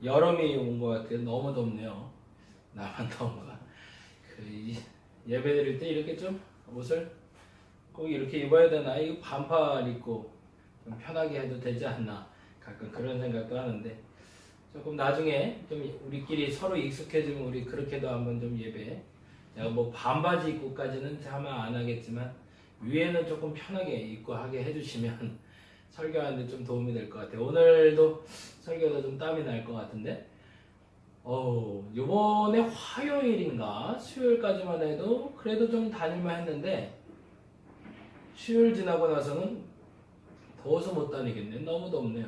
여름이 온 것 같아요. 너무 덥네요. 나만 더운가. 예배 드릴 때 이렇게 좀 옷을 꼭 이렇게 입어야 되나? 이거 반팔 입고 좀 편하게 해도 되지 않나? 가끔 그런 생각도 하는데 조금 나중에 좀 우리끼리 서로 익숙해지면 우리 그렇게도 한번 좀 예배. 내가 뭐 반바지 입고까지는 아마 안 하겠지만 위에는 조금 편하게 입고 하게 해주시면 설교하는데 좀 도움이 될 것 같아요. 오늘도 설교도 좀 땀이 날 것 같은데 요번에 화요일인가 수요일까지만 해도 그래도 좀 다닐만 했는데 수요일 지나고 나서는 더워서 못 다니겠네. 너무 덥네요.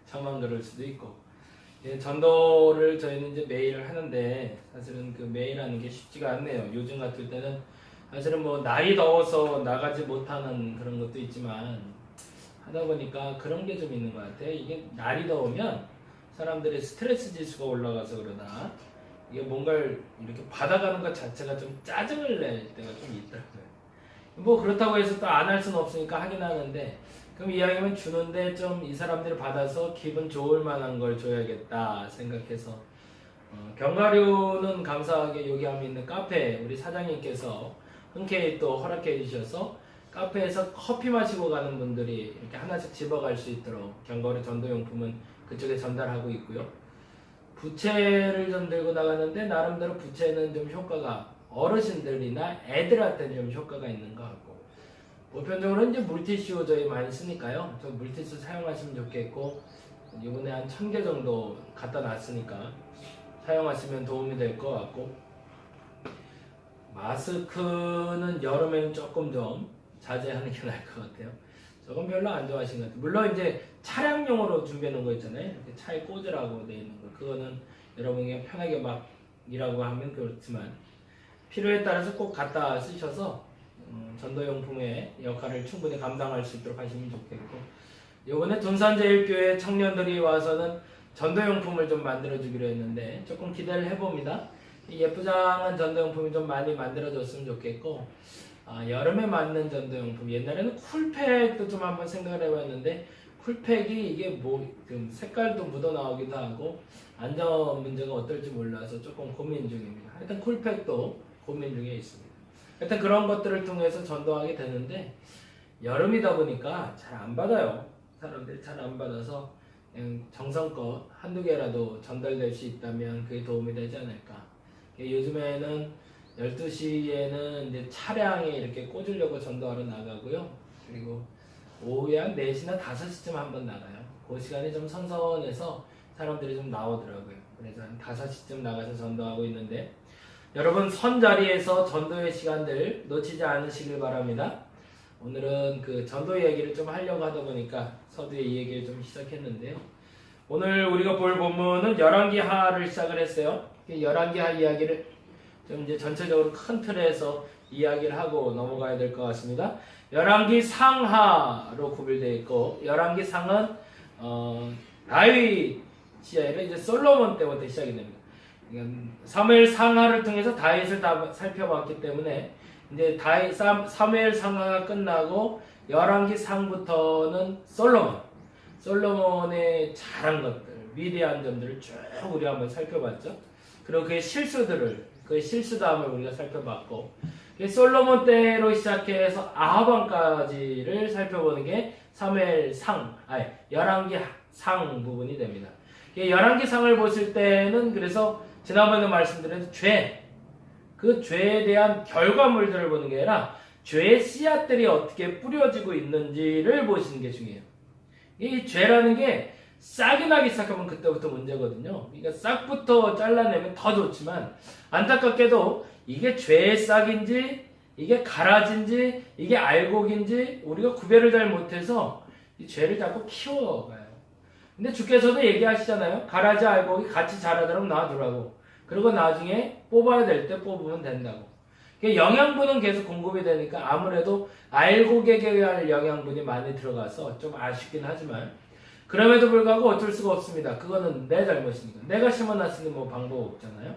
저만 그럴 수도 있고. 예, 전도를 저희는 이제 매일 하는데 사실은 그 매일 하는 게 쉽지가 않네요. 요즘 같을 때는 사실은 뭐 날이 더워서 나가지 못하는 그런 것도 있지만 하다 보니까 그런 게 좀 있는 것 같아요. 이게 날이 더우면 사람들의 스트레스 지수가 올라가서 그러나 이게 뭔가를 이렇게 받아가는 것 자체가 좀 짜증을 낼 때가 좀 있더라고요. 뭐 그렇다고 해서 또 안 할 수는 없으니까 하긴 하는데 그럼 이왕이면 주는데 좀 이 사람들이 받아서 기분 좋을 만한 걸 줘야겠다 생각해서 견과류는 감사하게 여기 하면 있는 카페 우리 사장님께서 흔쾌히 또 허락해 주셔서 카페에서 커피 마시고 가는 분들이 이렇게 하나씩 집어갈 수 있도록 견과류 전도용품은 그쪽에 전달하고 있고요. 부채를 좀 들고 나가는데 나름대로 부채는 좀 효과가 어르신들이나 애들한테는 좀 효과가 있는 것 같고 보편적으로 이제 물티슈 저희 많이 쓰니까요. 저 물티슈 사용하시면 좋겠고 이번에 한 1000개 정도 갖다 놨으니까 사용하시면 도움이 될 것 같고 마스크는 여름에는 조금 좀 자제하는 게 나을 것 같아요. 저건 별로 안 좋아하시는 것 같아요. 물론 이제 차량용으로 준비해 놓은 거 있잖아요. 이렇게 차에 꽂으라고 돼 있는 거. 그거는 여러분이 편하게 막 일하고 하면 그렇지만 필요에 따라서 꼭 갖다 쓰셔서 전도용품의 역할을 충분히 감당할 수 있도록 하시면 좋겠고 이번에 둔산제일교회 청년들이 와서는 전도용품을 좀 만들어주기로 했는데 조금 기대를 해봅니다. 예쁘장한 전도용품이 좀 많이 만들어졌으면 좋겠고 여름에 맞는 전도용품 옛날에는 쿨팩도 좀 한번 생각을 해봤는데 쿨팩이 이게 뭐 색깔도 묻어 나오기도 하고 안전 문제가 어떨지 몰라서 조금 고민 중입니다. 하여튼 쿨팩도 고민 중에 있습니다. 하여튼 그런 것들을 통해서 전도하게 되는데 여름이다 보니까 잘 안 받아요. 사람들이 잘 안 받아서 그냥 정성껏 한두 개라도 전달될 수 있다면 그게 도움이 되지 않을까. 요즘에는 12시에는 이제 차량에 이렇게 꽂으려고 전도하러 나가고요. 그리고 오후에 한 4시나 5시쯤 한번 나가요. 그 시간이 좀 선선해서 사람들이 좀 나오더라고요. 그래서 한 5시쯤 나가서 전도하고 있는데 여러분 선 자리에서 전도의 시간들 놓치지 않으시길 바랍니다. 오늘은 그 전도 얘기를 좀 하려고 하다 보니까 서두에 이 얘기를 좀 시작했는데요. 오늘 우리가 볼 본문은 열왕기하를 시작을 했어요. 열왕기하 이야기를 좀 이제 전체적으로 큰 틀에서 이야기를 하고 넘어가야 될 것 같습니다. 열왕기 상하로 구별되어 있고 열왕기 상은 다윗이 아니라 이제 솔로몬 때부터 시작이 됩니다. 사무엘 상하를 통해서 다윗을 다 살펴봤기 때문에 이제 사무엘 상하가 끝나고 열왕기 상부터는 솔로몬의 잘한 것들, 위대한 점들을 쭉 우리 한번 살펴봤죠. 그리고 그의 실수담을 우리가 살펴봤고 솔로몬 때로 시작해서 아합 왕까지를 살펴보는 게 열왕기 상 부분이 됩니다. 열왕기 상을 보실 때는 그래서 지난번에 말씀드린 그 죄에 대한 결과물들을 보는 게 아니라 죄의 씨앗들이 어떻게 뿌려지고 있는지를 보시는 게 중요해요. 이 죄라는 게 싹이 나기 시작하면 그때부터 문제거든요. 그러니까 싹부터 잘라내면 더 좋지만 안타깝게도 이게 죄의 싹인지 이게 가라진지 이게 알곡인지 우리가 구별을 잘 못해서 이 죄를 자꾸 키워가요. 근데 주께서도 얘기하시잖아요. 가라지 알곡이 같이 자라도록 놔두라고. 그리고 나중에 뽑아야 될 때 뽑으면 된다고. 영양분은 계속 공급이 되니까 아무래도 알곡에게 할 영양분이 많이 들어가서 좀 아쉽긴 하지만 그럼에도 불구하고 어쩔 수가 없습니다. 그거는 내 잘못이니까. 내가 심어놨으니 뭐 방법 없잖아요.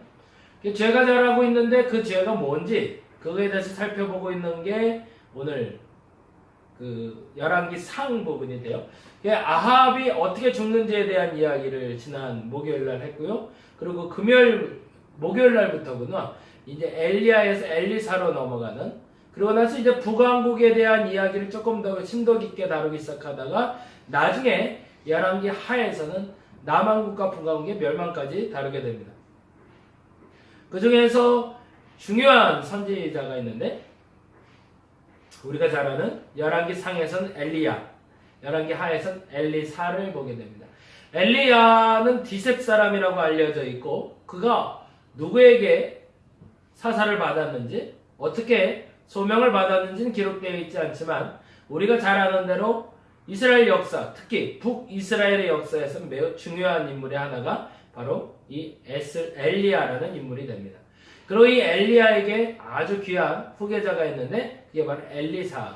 죄가 자라고 있는데 그 죄가 뭔지 그거에 대해서 살펴보고 있는 게 오늘 그 열왕기 상 부분이 돼요. 아합이 어떻게 죽는지에 대한 이야기를 지난 목요일날 했고요. 그리고 목요일날부터구나 이제 엘리야에서 엘리사로 넘어가는, 그리고 나서 이제 북왕국에 대한 이야기를 조금 더 심도 깊게 다루기 시작하다가 나중에 열왕기 하에서는 남왕국과 북왕국의 멸망까지 다루게 됩니다. 그 중에서 중요한 선지자가 있는데 우리가 잘 아는 열왕기 상에서는 엘리야, 열왕기 하에서는 엘리사를 보게 됩니다. 엘리야는 디셉 사람이라고 알려져 있고 그가 누구에게 사사를 받았는지 어떻게 소명을 받았는지는 기록되어 있지 않지만 우리가 잘 아는 대로 이스라엘 역사, 특히 북이스라엘의 역사에서는 매우 중요한 인물의 하나가 바로 이 엘리야라는 인물이 됩니다. 그리고 이 엘리야에게 아주 귀한 후계자가 있는데 그게 바로 엘리사.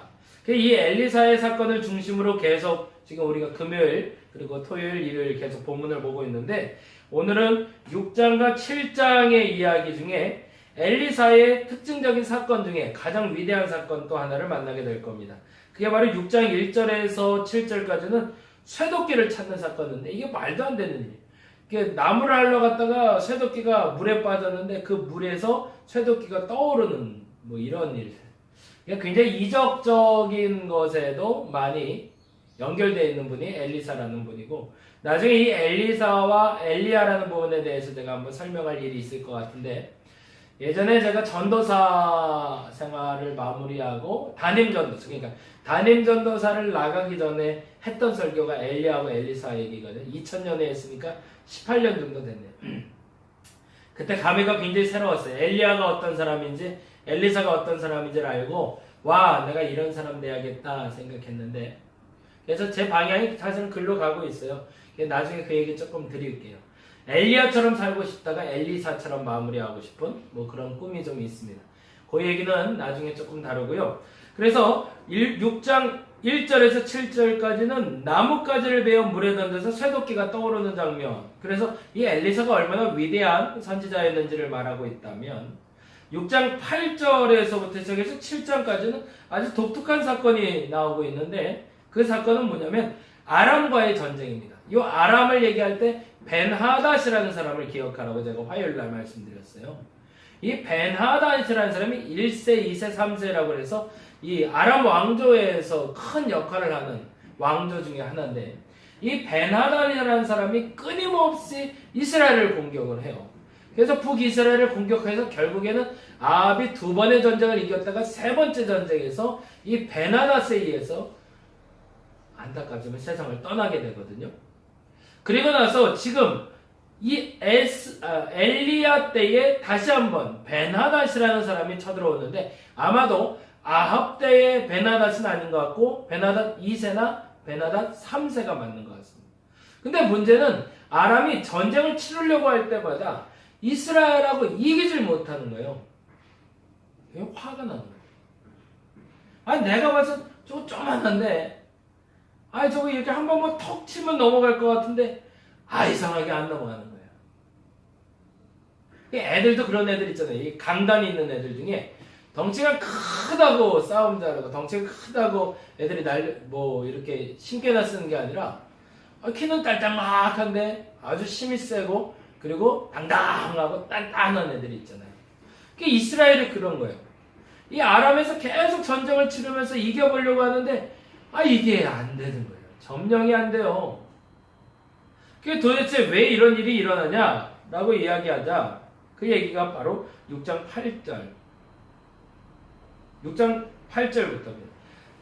이 엘리사의 사건을 중심으로 계속 지금 우리가 금요일 그리고 토요일, 일요일 계속 본문을 보고 있는데 오늘은 6장과 7장의 이야기 중에 엘리사의 특징적인 사건 중에 가장 위대한 사건 또 하나를 만나게 될 겁니다. 그게 바로 6장 1절에서 7절까지는 쇠도끼를 찾는 사건인데 이게 말도 안 되는 일이에요. 이게 나무를 하러 갔다가 쇠도끼가 물에 빠졌는데 그 물에서 쇠도끼가 떠오르는 뭐 이런 일. 굉장히 이적적인 것에도 많이 연결되어 있는 분이 엘리사라는 분이고 나중에 이 엘리사와 엘리야라는 부분에 대해서 제가 한번 설명할 일이 있을 것 같은데 예전에 제가 전도사 생활을 마무리하고 담임전도사, 그러니까 담임전도사를 나가기 전에 했던 설교가 엘리야하고 엘리사 얘기거든요. 2000년에 했으니까 18년 정도 됐네요. 그때 감회가 굉장히 새로웠어요. 엘리야가 어떤 사람인지 엘리사가 어떤 사람인지를 알고 와 내가 이런 사람 돼야겠다 생각했는데 그래서 제 방향이 사실은 글로 가고 있어요. 나중에 그 얘기 조금 드릴게요. 엘리야처럼 살고 싶다가 엘리사처럼 마무리하고 싶은 뭐 그런 꿈이 좀 있습니다. 그 얘기는 나중에 조금 다루고요. 그래서 6장 1절에서 7절까지는 나뭇가지를 베어 물에 던져서 쇠도끼가 떠오르는 장면. 그래서 이 엘리사가 얼마나 위대한 선지자였는지를 말하고 있다면 6장 8절에서부터 시작해서 7장까지는 아주 독특한 사건이 나오고 있는데 그 사건은 뭐냐면 아람과의 전쟁입니다. 이 아람을 얘기할 때 벤하닷이라는 사람을 기억하라고 제가 화요일날 말씀드렸어요. 이 벤하닷이라는 사람이 1세, 2세, 3세라고 해서 이 아람 왕조에서 큰 역할을 하는 왕조 중에 하나인데 이 벤하닷이라는 사람이 끊임없이 이스라엘을 공격을 해요. 그래서 북이스라엘을 공격해서 결국에는 아합이 2번의 전쟁을 이겼다가 3번째 전쟁에서 이 벤하닷에 의해서 안타깝지만 세상을 떠나게 되거든요. 그리고 나서 지금 이 엘리야 때에 다시 한번 벤하닷이라는 사람이 쳐들어오는데 아마도 아합 때의 벤하닷은 아닌 것 같고 벤하닷 2세나 벤하닷 3세가 맞는 것 같습니다. 근데 문제는 아람이 전쟁을 치르려고 할 때마다 이스라엘하고 이기질 못하는 거예요. 그게 화가 나는 거예요. 아니 내가 봐서 저거 조그만한데 아니 저거 이렇게 한 번만 턱 치면 넘어갈 것 같은데 이상하게 안 넘어가는 거예요. 애들도 그런 애들 있잖아요. 이 강단이 있는 애들 중에 덩치가 크다고 싸움 잘하고 덩치가 크다고 애들이 뭐 이렇게 신께나 쓰는 게 아니라 키는 딸딱막한데 아주 힘이 세고 그리고 당당하고 단단한 애들이 있잖아요. 그게 이스라엘이 그런 거예요. 이 아람에서 계속 전쟁을 치르면서 이겨보려고 하는데 이게 안 되는 거예요. 점령이 안 돼요. 그게 도대체 왜 이런 일이 일어나냐라고 이야기하자 그 얘기가 바로 6장 8절부터입니다.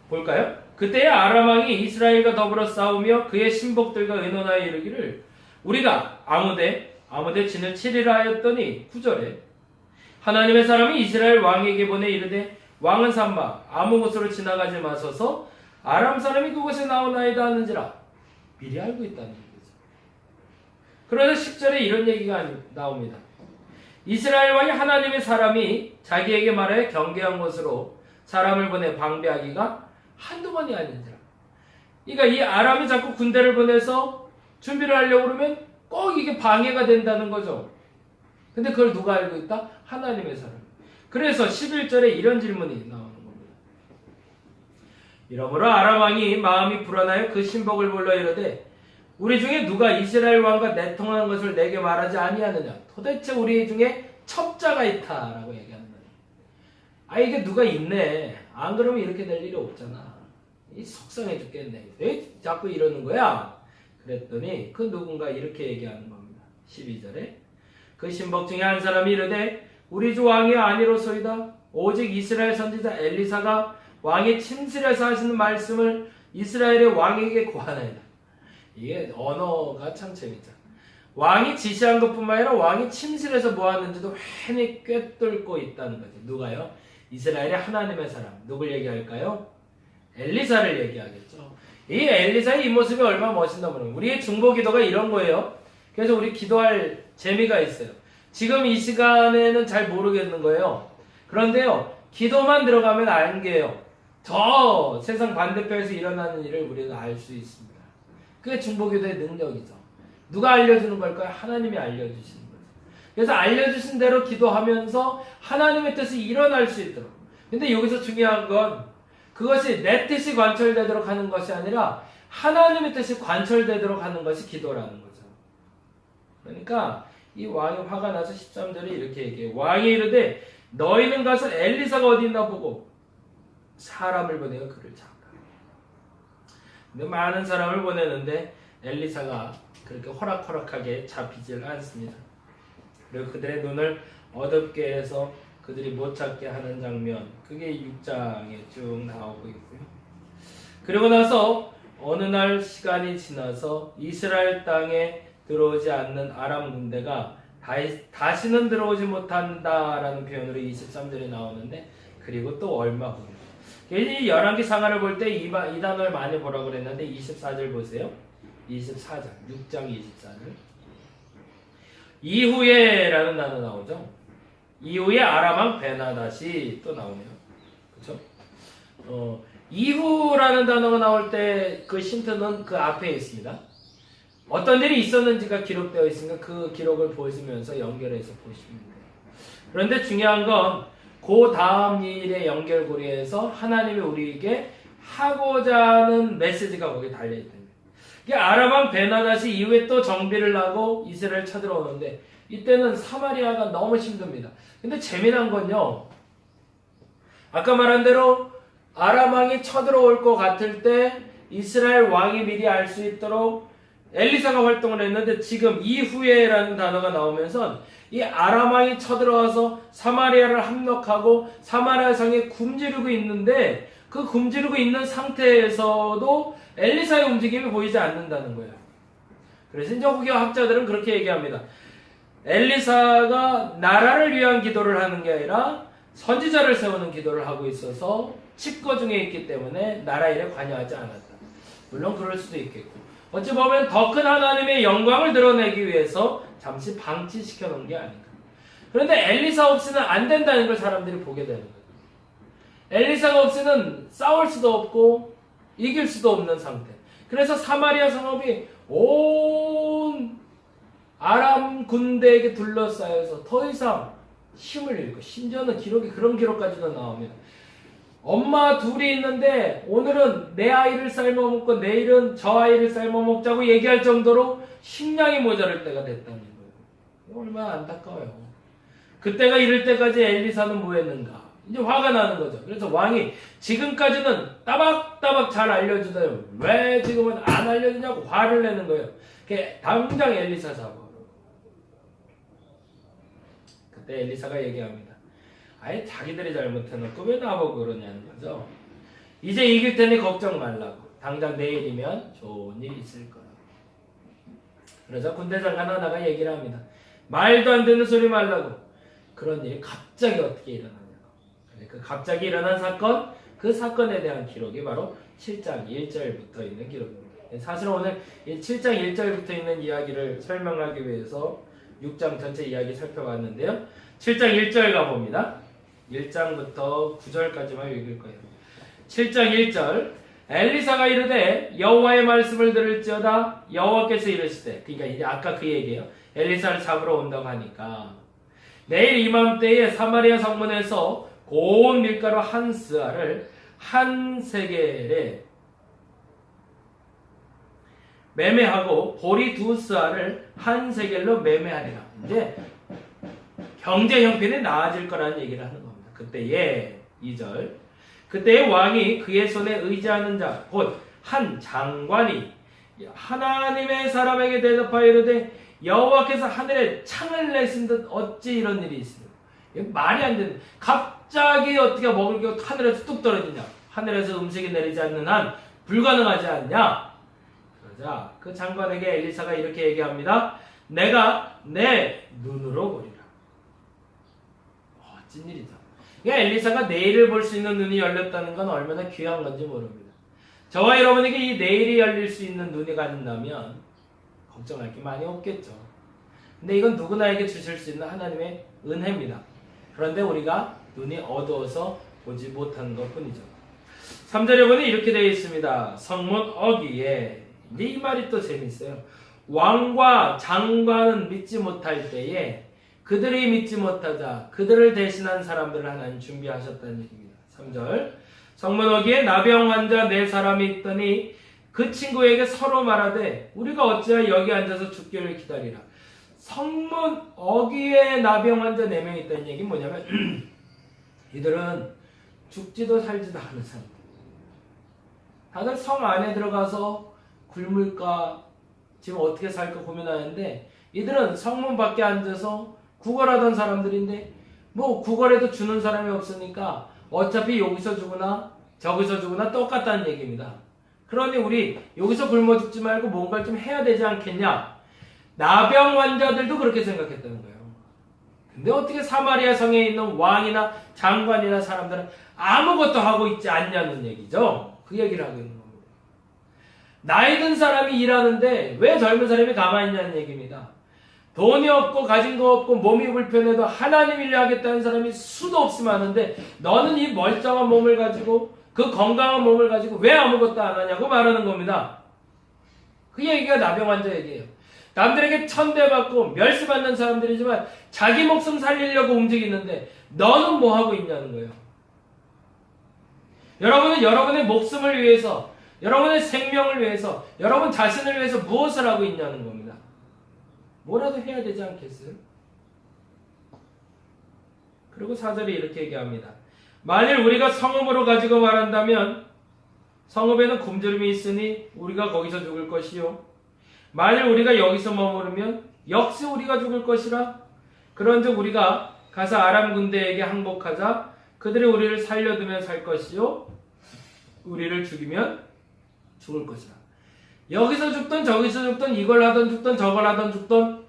볼까요? 그때에 아람 왕이 이스라엘과 더불어 싸우며 그의 신복들과 의논하여 이르기를 우리가 아무데 진을 치리라 하였더니 9절에 하나님의 사람이 이스라엘 왕에게 보내 이르되 왕은 삼마 아무 곳으로 지나가지 마소서 아람 사람이 그곳에 나오나이다 하는지라 미리 알고 있다는 거죠. 그러자 10절에 이런 얘기가 나옵니다. 이스라엘 왕이 하나님의 사람이 자기에게 말해 경계한 곳으로 사람을 보내 방비하기가 한두 번이 아닌지라. 그러니까 이 아람이 자꾸 군대를 보내서 준비를 하려고 그러면 꼭 이게 방해가 된다는 거죠. 근데 그걸 누가 알고 있다? 하나님의 사람. 그래서 11절에 이런 질문이 나오는 겁니다. 이러므로 아람 왕이 마음이 불안하여 그 신복을 불러 이르되 우리 중에 누가 이스라엘 왕과 내통한 것을 내게 말하지 아니하느냐. 도대체 우리 중에 첩자가 있다라고 얘기하는 거예요. 아, 이게 누가 있네. 안 그러면 이렇게 될 일이 없잖아. 이 속상해 죽겠네. 왜 자꾸 이러는 거야? 그랬더니 그 누군가 이렇게 얘기하는 겁니다. 12절에 그 신복 중에 한 사람이 이르되 우리 주 왕이 아니로소이다. 오직 이스라엘 선지자 엘리사가 왕이 침실에서 하시는 말씀을 이스라엘의 왕에게 고하나이다. 이게 언어가 참 재밌죠. 왕이 지시한 것뿐만 아니라 왕이 침실에서 뭐 하는지도 훤히 꿰뚫고 있다는 거죠. 누가요? 이스라엘의 하나님의 사람. 누굴 얘기할까요? 엘리사를 얘기하겠죠. 이 엘리사의 이 모습이 얼마나 멋있나 모르겠어요. 우리의 중보 기도가 이런 거예요. 그래서 우리 기도할 재미가 있어요. 지금 이 시간에는 잘 모르겠는 거예요. 그런데요, 기도만 들어가면 아는 게요. 저 세상 반대편에서 일어나는 일을 우리는 알 수 있습니다. 그게 중보기도의 능력이죠. 누가 알려주는 걸까요? 하나님이 알려주시는 거죠. 그래서 알려주신 대로 기도하면서 하나님의 뜻이 일어날 수 있도록. 근데 여기서 중요한 건 그것이 내 뜻이 관철되도록 하는 것이 아니라 하나님의 뜻이 관철되도록 하는 것이 기도라는 거죠. 그러니까 이 왕이 화가 나서 13절에 이렇게 얘기해요. 왕이 이르되 너희는 가서 엘리사가 어디 있나 보고 사람을 보내어 그를 잡으라. 근데 많은 사람을 보내는데 엘리사가 그렇게 호락호락하게 잡히질 않습니다. 그리고 그들의 눈을 어둡게 해서 그들이 못 찾게 하는 장면, 그게 6장에 쭉 나오고 있고요. 그리고 나서 어느 날 시간이 지나서 이스라엘 땅에 들어오지 않는 아람 군대가 다시는 들어오지 못한다라는 표현으로 23절에 나오는데, 그리고 또 얼마 후에 이 열왕기 상하를 볼 때 이 단어를 많이 보라고 그랬는데 24절 보세요. 24절 6장 24절 이후에 라는 단어 나오죠. 이후에 아람왕 베나닷이 또 나오네요. 그렇죠? 이후라는 단어가 나올 때 그 힌트는 그 앞에 있습니다. 어떤 일이 있었는지가 기록되어 있으니까 그 기록을 보시면서 연결해서 보시면 돼요. 그런데 중요한 건 그 다음 일의 연결고리에서 하나님이 우리에게 하고자 하는 메시지가 거기에 달려있답니다. 이게 아람왕 베나닷이 이후에 또 정비를 하고 이스라엘 쳐들어오는데 이때는 사마리아가 너무 힘듭니다. 근데 재미난 건요, 아까 말한 대로 아람왕이 쳐들어올 것 같을 때 이스라엘 왕이 미리 알 수 있도록 엘리사가 활동을 했는데, 지금 이후에라는 단어가 나오면서 이 아람왕이 쳐들어와서 사마리아를 함락하고 사마리아 성에 굶주리고 있는데, 그 굶주리고 있는 상태에서도 엘리사의 움직임이 보이지 않는다는 거예요. 그래서 이제 후기 학자들은 그렇게 얘기합니다. 엘리사가 나라를 위한 기도를 하는 게 아니라 선지자를 세우는 기도를 하고 있어서 칩거 중에 있기 때문에 나라 일에 관여하지 않았다. 물론 그럴 수도 있겠고, 어찌 보면 더 큰 하나님의 영광을 드러내기 위해서 잠시 방치시켜 놓은 게 아닌가. 그런데 엘리사 없이는 안 된다는 걸 사람들이 보게 되는 거예요. 엘리사가 없이는 싸울 수도 없고 이길 수도 없는 상태. 그래서 사마리아 성읍이 온 아람 군대에게 둘러싸여서 더 이상 힘을 잃고, 심지어는 그런 기록까지도 나오면 엄마 둘이 있는데 오늘은 내 아이를 삶아먹고 내일은 저 아이를 삶아먹자고 얘기할 정도로 식량이 모자랄 때가 됐다는 거예요. 이거 얼마나 안타까워요. 그때가 이럴 때까지 엘리사는 뭐 했는가? 이제 화가 나는 거죠. 그래서 왕이 지금까지는 따박따박 잘 알려주더니 왜 지금은 안 알려주냐고 화를 내는 거예요. 당장 엘리사 잡아. 그때 엘리사가 얘기합니다. 아예 자기들이 잘못해놓고 왜 나보고 그러냐는 거죠. 이제 이길 테니 걱정 말라고. 당장 내일이면 좋은 일이 있을 거라고. 그러자 군대 장관 하나가 얘기를 합니다. 말도 안 되는 소리 말라고. 그런 일이 갑자기 어떻게 일어나냐고. 그 갑자기 일어난 사건, 그 사건에 대한 기록이 바로 7장 1절부터 있는 기록입니다. 사실 오늘 7장 1절부터 있는 이야기를 설명하기 위해서 6장 전체 이야기 살펴봤는데요. 7장 1절 가봅니다. 1장부터 9절까지만 읽을 거예요. 7장 1절 엘리사가 이르되 여호와의 말씀을 들을지어다. 여호와께서 이르시되, 그러니까 이제 아까 그 얘기예요. 엘리사를 잡으러 온다고 하니까 내일 이맘때에 사마리아 성문에서 고운 밀가루 한 스아를 한 세겔에 매매하고 보리 2스아를 한 세겔로 매매하리라. 이제 경제 형편이 나아질 거라는 얘기를 하는 겁니다. 그때에 2절 그때의 왕이 그의 손에 의지하는 자 곧 한 장관이 하나님의 사람에게 대답하여 이르되 여호와께서 하늘에 창을 내신 듯 어찌 이런 일이 있습니까? 말이 안 되는, 갑자기 어떻게 먹을 게 하늘에서 뚝 떨어지냐, 하늘에서 음식이 내리지 않는 한 불가능하지 않냐. 그러자 그 장관에게 엘리사가 이렇게 얘기합니다. 내가 내 눈으로 보리라. 찐일이죠. 엘리사가 내일을 볼 수 있는 눈이 열렸다는 건 얼마나 귀한 건지 모릅니다. 저와 여러분에게 이 내일이 열릴 수 있는 눈이 가진다면 걱정할 게 많이 없겠죠. 근데 이건 누구나에게 주실 수 있는 하나님의 은혜입니다. 그런데 우리가 눈이 어두워서 보지 못하는 것 뿐이죠. 3절에 보니 이렇게 되어 있습니다. 성문 어귀에, 이 말이 또 재밌어요. 왕과 장관은 믿지 못할 때에 그들이 믿지 못하자 그들을 대신한 사람들을 하나님 준비하셨다는 얘기입니다. 3절 성문 어귀에 나병 환자 4사람이 있더니 그 친구에게 서로 말하되 우리가 어찌하여 여기 앉아서 죽기를 기다리라. 성문 어귀에 나병 환자 4명이 있다는 얘기는 뭐냐면 이들은 죽지도 살지도 않은 사람들. 다들 성 안에 들어가서 굶을까 지금 어떻게 살까 고민하는데 이들은 성문 밖에 앉아서 구걸하던 사람들인데 뭐 구걸해도 주는 사람이 없으니까 어차피 여기서 죽으나 저기서 죽으나 똑같다는 얘기입니다. 그러니 우리 여기서 굶어 죽지 말고 뭔가를 좀 해야 되지 않겠냐. 나병 환자들도 그렇게 생각했다는 거예요. 근데 어떻게 사마리아 성에 있는 왕이나 장관이나 사람들은 아무것도 하고 있지 않냐는 얘기죠. 그 얘기를 하고 있는 겁니다. 나이 든 사람이 일하는데 왜 젊은 사람이 가만히 있냐는 얘기입니다. 돈이 없고 가진 거 없고 몸이 불편해도 하나님 일을 하겠다는 사람이 수도 없이 많은데 너는 이 멀쩡한 몸을 가지고 그 건강한 몸을 가지고 왜 아무것도 안 하냐고 말하는 겁니다. 그 얘기가 나병 환자 얘기예요. 남들에게 천대받고 멸시받는 사람들이지만 자기 목숨 살리려고 움직이는데 너는 뭐 하고 있냐는 거예요. 여러분은 여러분의 목숨을 위해서, 여러분의 생명을 위해서, 여러분 자신을 위해서 무엇을 하고 있냐는 겁니다. 뭐라도 해야 되지 않겠어요? 그리고 4절에 이렇게 얘기합니다. 만일 우리가 성읍으로 가지고 말한다면 성읍에는 굶주림이 있으니 우리가 거기서 죽을 것이요. 만일 우리가 여기서 머무르면 역시 우리가 죽을 것이라. 그런즉 우리가 가서 아람 군대에게 항복하자. 그들이 우리를 살려두면 살 것이요 우리를 죽이면 죽을 것이라. 여기서 죽든 저기서 죽든 이걸 하든 죽든 저걸 하든 죽든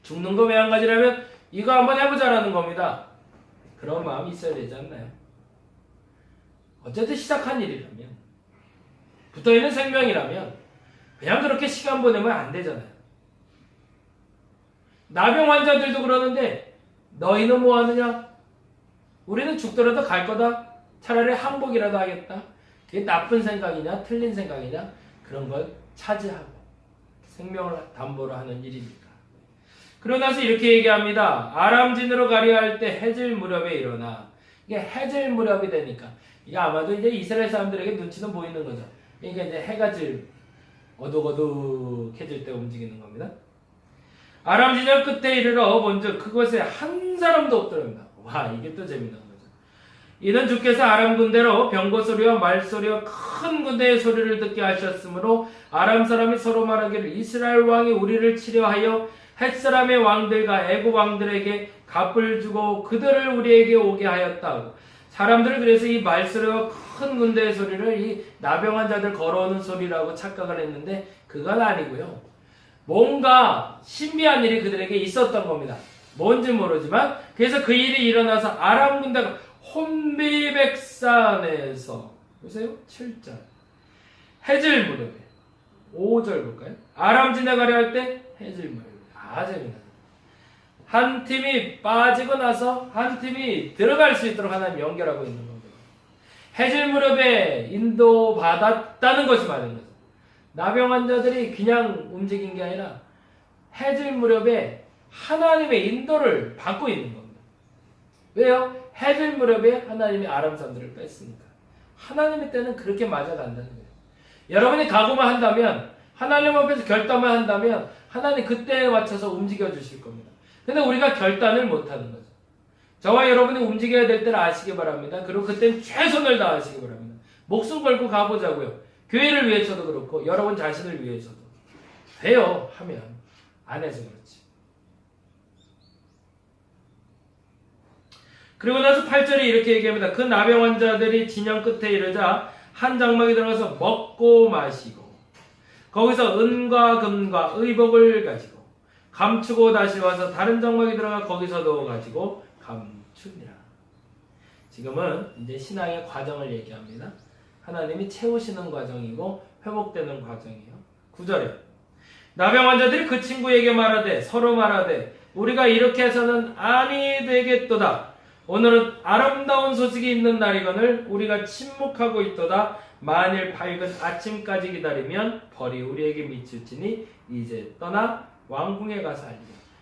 죽는 거 매한가지라면 이거 한번 해보자라는 겁니다. 그런 마음이 있어야 되지 않나요? 어쨌든 시작한 일이라면, 붙어있는 생명이라면 그냥 그렇게 시간 보내면 안 되잖아요. 나병 환자들도 그러는데 너희는 뭐 하느냐? 우리는 죽더라도 갈 거다. 차라리 항복이라도 하겠다. 그게 나쁜 생각이냐 틀린 생각이냐 그런 걸 차지하고 생명을 담보로 하는 일이니까. 그러고 나서 이렇게 얘기합니다. 아람진으로 가려 할 때 해질 무렵에 일어나. 이게 해질 무렵이 되니까 이게 아마도 이제 이스라엘 사람들에게 눈치는 보이는 거죠. 그러니까 이제 해가 질 어둑어둑해질 때 움직이는 겁니다. 아람 진영 끝에 이르러 먼저 그곳에 한 사람도 없더랍니다. 와, 이게 또 재밌는 거죠. 이는 주께서 아람 군대로 병거 소리와 말 소리와 큰 군대의 소리를 듣게 하셨으므로 아람 사람이 서로 말하기를 이스라엘 왕이 우리를 치려하여 헷 사람의 왕들과 애굽 왕들에게 값을 주고 그들을 우리에게 오게 하였다. 사람들은 그래서 이 말소리와 큰 군대의 소리를 이 나병 환자들 걸어오는 소리라고 착각을 했는데 그건 아니고요. 뭔가 신비한 일이 그들에게 있었던 겁니다. 뭔지 모르지만 그래서 그 일이 일어나서 아람 군대가 혼비백산에서 보세요. 7절 해질 무렵에 5절 볼까요? 아람 지나가려 할 때 해질 무렵에 재밌다. 한 팀이 빠지고 나서 한 팀이 들어갈 수 있도록 하나님 연결하고 있는 겁니다. 해질 무렵에 인도받았다는 것이 말인 거죠. 나병 환자들이 그냥 움직인 게 아니라 해질 무렵에 하나님의 인도를 받고 있는 겁니다. 왜요? 해질 무렵에 하나님이 아람 사람들을 뺐으니까. 하나님의 때는 그렇게 맞아간다는 거예요. 여러분이 각오만 한다면, 하나님 앞에서 결단만 한다면 하나님 그때에 맞춰서 움직여 주실 겁니다. 근데 우리가 결단을 못하는 거죠. 저와 여러분이 움직여야 될 때를 아시기 바랍니다. 그리고 그때는 최선을 다하시기 바랍니다. 목숨 걸고 가보자고요. 교회를 위해서도 그렇고 여러분 자신을 위해서도. 돼요 하면 안 해서 그렇지. 그리고 나서 8절에 이렇게 얘기합니다. 그 나병 환자들이 진영 끝에 이르자 한 장막에 들어가서 먹고 마시고 거기서 은과 금과 의복을 가지고 감추고 다시 와서 다른 장막에 들어가 거기서도 가지고 감춥니다. 지금은 이제 신앙의 과정을 얘기합니다. 하나님이 채우시는 과정이고 회복되는 과정이에요. 9절에 나병 환자들이 그 친구에게 말하되 서로 말하되 우리가 이렇게 해서는 아니 되겠도다. 오늘은 아름다운 소식이 있는 날이거늘 우리가 침묵하고 있도다. 만일 밝은 아침까지 기다리면 벌이 우리에게 미칠지니 이제 떠나 왕궁에 가서 알리라.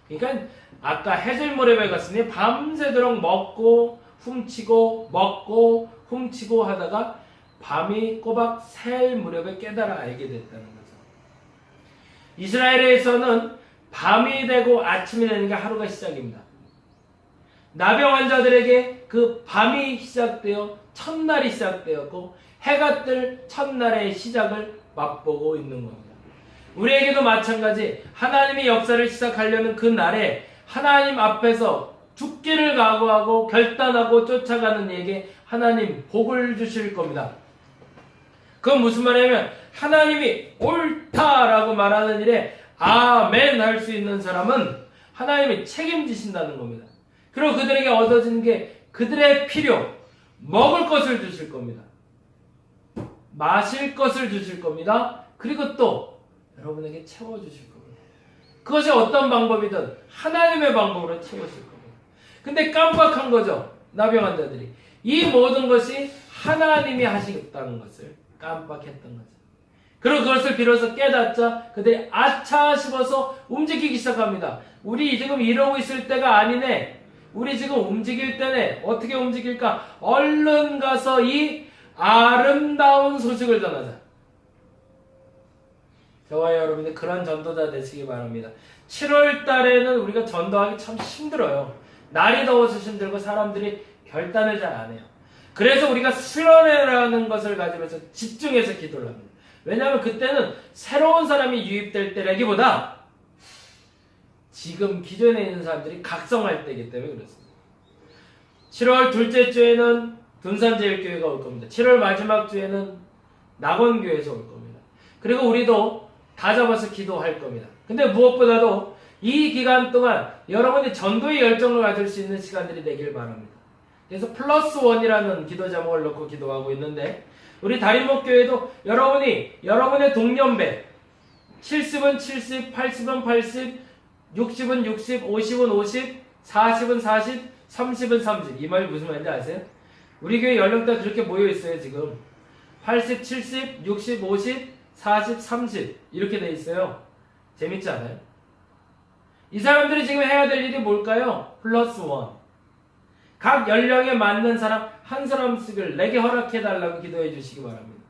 그러니까 아까 해질 무렵에 갔으니 밤새도록 먹고 훔치고 먹고 훔치고 하다가 밤이 꼬박 새 무렵에 깨달아 알게 됐다는 거죠. 이스라엘에서는 밤이 되고 아침이 되는 게 하루가 시작입니다. 나병 환자들에게 그 밤이 시작되어 첫날이 시작되었고 해가 뜰 첫날의 시작을 맛보고 있는 겁니다. 우리에게도 마찬가지 하나님의 역사를 시작하려는 그 날에 하나님 앞에서 죽기를 각오하고 결단하고 쫓아가는 이에게 하나님 복을 주실 겁니다. 그건 무슨 말이냐면 하나님이 옳다라고 말하는 일에 아멘 할 수 있는 사람은 하나님이 책임지신다는 겁니다. 그리고 그들에게 얻어지는 게 그들의 필요, 먹을 것을 주실 겁니다. 마실 것을 주실 겁니다. 그리고 또 여러분에게 채워주실 겁니다. 그것이 어떤 방법이든 하나님의 방법으로 채우실 겁니다. 근데 깜빡한 거죠. 나병 환자들이. 이 모든 것이 하나님이 하시겠다는 것을 깜빡했던 거죠. 그리고 그것을 비로소 깨닫자 그들이 아차 싶어서 움직이기 시작합니다. 우리 지금 이러고 있을 때가 아니네. 우리 지금 움직일 때네. 어떻게 움직일까? 얼른 가서 이 아름다운 소식을 전하자. 저와 여러분이 그런 전도자 되시기 바랍니다. 7월 달에는 우리가 전도하기 참 힘들어요. 날이 더워서 힘들고 사람들이 결단을 잘 안 해요. 그래서 우리가 수련회라는 것을 가지면서 집중해서 기도를 합니다. 왜냐하면 그때는 새로운 사람이 유입될 때라기보다 지금 기존에 있는 사람들이 각성할 때이기 때문에 그렇습니다. 7월 둘째 주에는 둔산제일교회가 올 겁니다. 7월 마지막 주에는 낙원교회에서 올 겁니다. 그리고 우리도 다 잡아서 기도할 겁니다. 근데 무엇보다도 이 기간 동안 여러분이 전도의 열정을 가질 수 있는 시간들이 되길 바랍니다. 그래서 플러스 원이라는 기도 제목을 놓고 기도하고 있는데 우리 다림목교회도 여러분이 여러분의 동년배 70은 70, 80은 80, 60은 60, 50은 50, 40은 40, 30은 30. 이 말이 무슨 말인지 아세요? 우리 교회 연령대가 그렇게 모여 있어요 지금. 80, 70, 60, 50, 40, 30 이렇게 돼 있어요. 재밌지 않아요? 이 사람들이 지금 해야 될 일이 뭘까요? 플러스 원. 각 연령에 맞는 사람 한 사람씩을 내게 허락해달라고 기도해 주시기 바랍니다.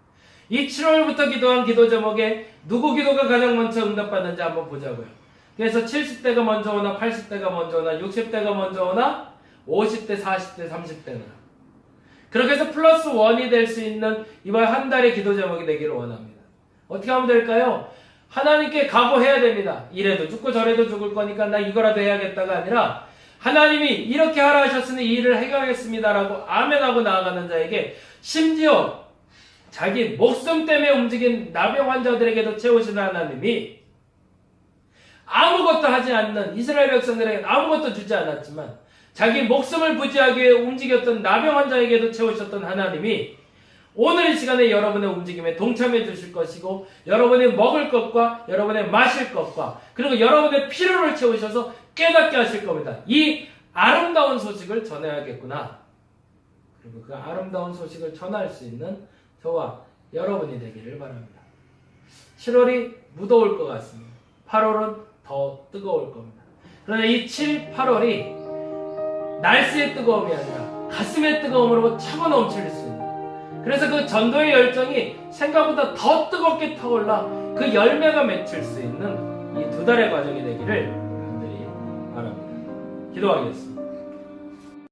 이 7월부터 기도한 기도 제목에 누구 기도가 가장 먼저 응답받는지 한번 보자고요. 그래서 70대가 먼저 오나 80대가 먼저 오나 60대가 먼저 오나 50대, 40대, 30대나 그렇게 해서 플러스 원이 될 수 있는 이번 한 달의 기도 제목이 되기를 원합니다. 어떻게 하면 될까요? 하나님께 각오해야 됩니다. 이래도 죽고 저래도 죽을 거니까 나 이거라도 해야겠다가 아니라 하나님이 이렇게 하라 하셨으니 이 일을 해결하겠습니다라고 아멘하고 나아가는 자에게 심지어 자기 목숨 때문에 움직인 나병 환자들에게도 채우시는 하나님이 아무것도 하지 않는 이스라엘 백성들에게 아무것도 주지 않았지만 자기 목숨을 부지하기 위해 움직였던 나병 환자에게도 채우셨던 하나님이 오늘 이 시간에 여러분의 움직임에 동참해 주실 것이고 여러분의 먹을 것과 여러분의 마실 것과 그리고 여러분의 필요를 채우셔서 깨닫게 하실 겁니다. 이 아름다운 소식을 전해야겠구나. 그리고 그 아름다운 소식을 전할 수 있는 저와 여러분이 되기를 바랍니다. 7월이 무더울 것 같습니다. 8월은 더 뜨거울 겁니다. 그러나 이 7, 8월이 날씨의 뜨거움이 아니라 가슴의 뜨거움으로 차고 넘칠 수 있는 그래서 그 전도의 열정이 생각보다 더 뜨겁게 타올라 그 열매가 맺힐 수 있는 이 2달의 과정이 되기를 간절히 바랍니다. 기도하겠습니다.